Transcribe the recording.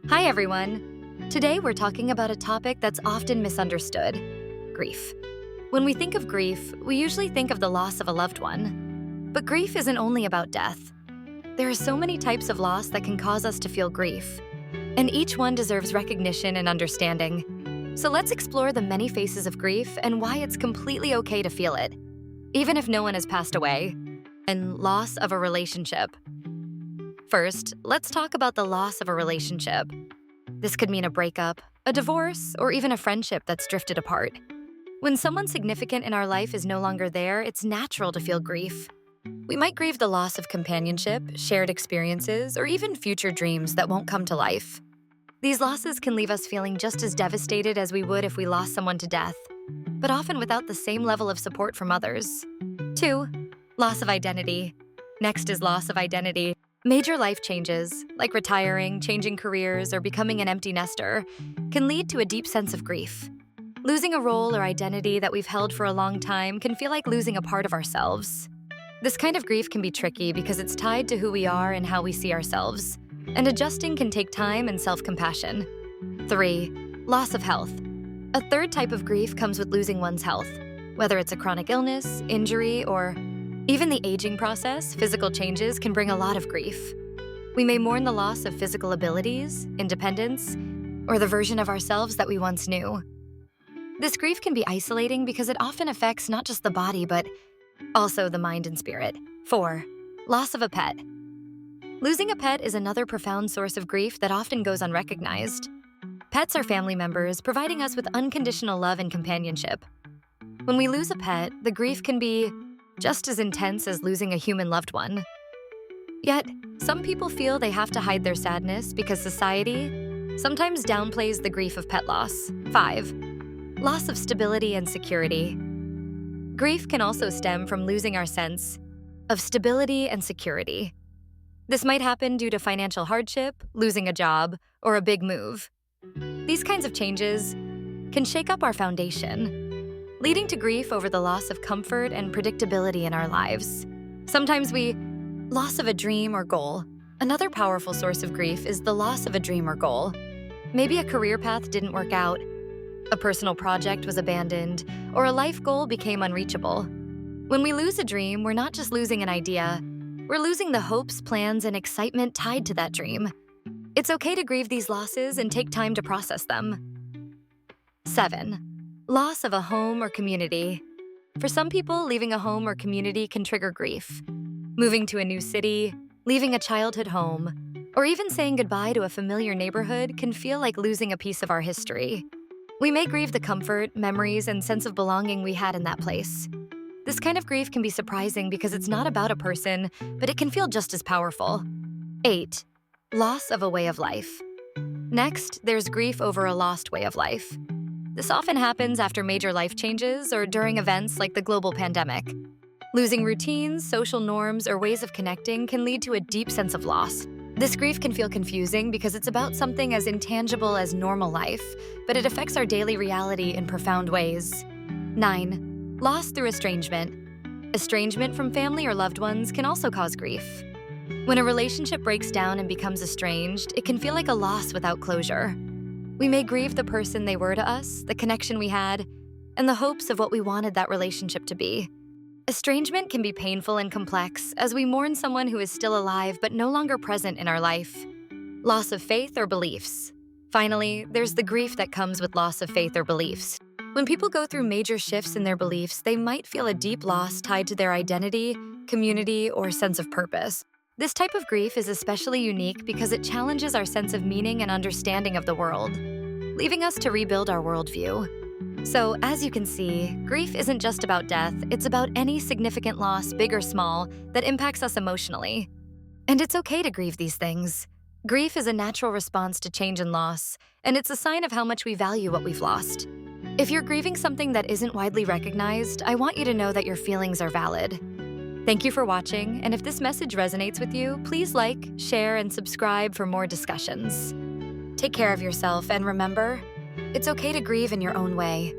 Hi, everyone. Today, we're talking about a topic that's often misunderstood: grief. When we think of grief, we usually think of the loss of a loved one. But grief isn't only about death. There are so many types of loss that can cause us to feel grief, and each one deserves recognition and understanding. So let's explore the many faces of grief and why it's completely okay to feel it, even if no one has passed away. And loss of a relationship. First, let's talk about the loss of a relationship. This could mean a breakup, a divorce, or even a friendship that's drifted apart. When someone significant in our life is no longer there, it's natural to feel grief. We might grieve the loss of companionship, shared experiences, or even future dreams that won't come to life. These losses can leave us feeling just as devastated as we would if we lost someone to death, but often without the same level of support from others. 2. Loss of identity. Next is loss of identity. Major life changes, like retiring, changing careers, or becoming an empty nester, can lead to a deep sense of grief. Losing a role or identity that we've held for a long time can feel like losing a part of ourselves. This kind of grief can be tricky because it's tied to who we are and how we see ourselves, and adjusting can take time and self-compassion. 3. Loss of health. A third type of grief comes with losing one's health. Whether it's a chronic illness, injury, or even the aging process, physical changes can bring a lot of grief. We may mourn the loss of physical abilities, independence, or the version of ourselves that we once knew. This grief can be isolating because it often affects not just the body, but also the mind and spirit. 4. Loss of a pet. Losing a pet is another profound source of grief that often goes unrecognized. Pets are family members, providing us with unconditional love and companionship. When we lose a pet, the grief can be just as intense as losing a human loved one. Yet, some people feel they have to hide their sadness because society sometimes downplays the grief of pet loss. 5. Loss of stability and security. Grief can also stem from losing our sense of stability and security. This might happen due to financial hardship, losing a job, or a big move. These kinds of changes can shake up our foundation, leading to grief over the loss of comfort and predictability in our lives. Sometimes loss of a dream or goal. Another powerful source of grief is the loss of a dream or goal. Maybe a career path didn't work out, a personal project was abandoned, or a life goal became unreachable. When we lose a dream, we're not just losing an idea, we're losing the hopes, plans, and excitement tied to that dream. It's okay to grieve these losses and take time to process them. 7. Loss of a home or community. For some people, leaving a home or community can trigger grief. Moving to a new city, leaving a childhood home, or even saying goodbye to a familiar neighborhood can feel like losing a piece of our history. We may grieve the comfort, memories, and sense of belonging we had in that place. This kind of grief can be surprising because it's not about a person, but it can feel just as powerful. 8. Loss of a way of life. Next, there's grief over a lost way of life. This often happens after major life changes or during events like the global pandemic. Losing routines, social norms, or ways of connecting can lead to a deep sense of loss. This grief can feel confusing because it's about something as intangible as normal life, but it affects our daily reality in profound ways. 9. Loss through estrangement. Estrangement from family or loved ones can also cause grief. When a relationship breaks down and becomes estranged, it can feel like a loss without closure. We may grieve the person they were to us, the connection we had, and the hopes of what we wanted that relationship to be. Estrangement can be painful and complex as we mourn someone who is still alive but no longer present in our life. Loss of faith or beliefs. Finally, there's the grief that comes with loss of faith or beliefs. When people go through major shifts in their beliefs, they might feel a deep loss tied to their identity, community, or sense of purpose. This type of grief is especially unique because it challenges our sense of meaning and understanding of the world, leaving us to rebuild our worldview. So, as you can see, grief isn't just about death, it's about any significant loss, big or small, that impacts us emotionally. And it's okay to grieve these things. Grief is a natural response to change and loss, and it's a sign of how much we value what we've lost. If you're grieving something that isn't widely recognized, I want you to know that your feelings are valid. Thank you for watching, and if this message resonates with you, please like, share, and subscribe for more discussions. Take care of yourself, and remember, it's okay to grieve in your own way.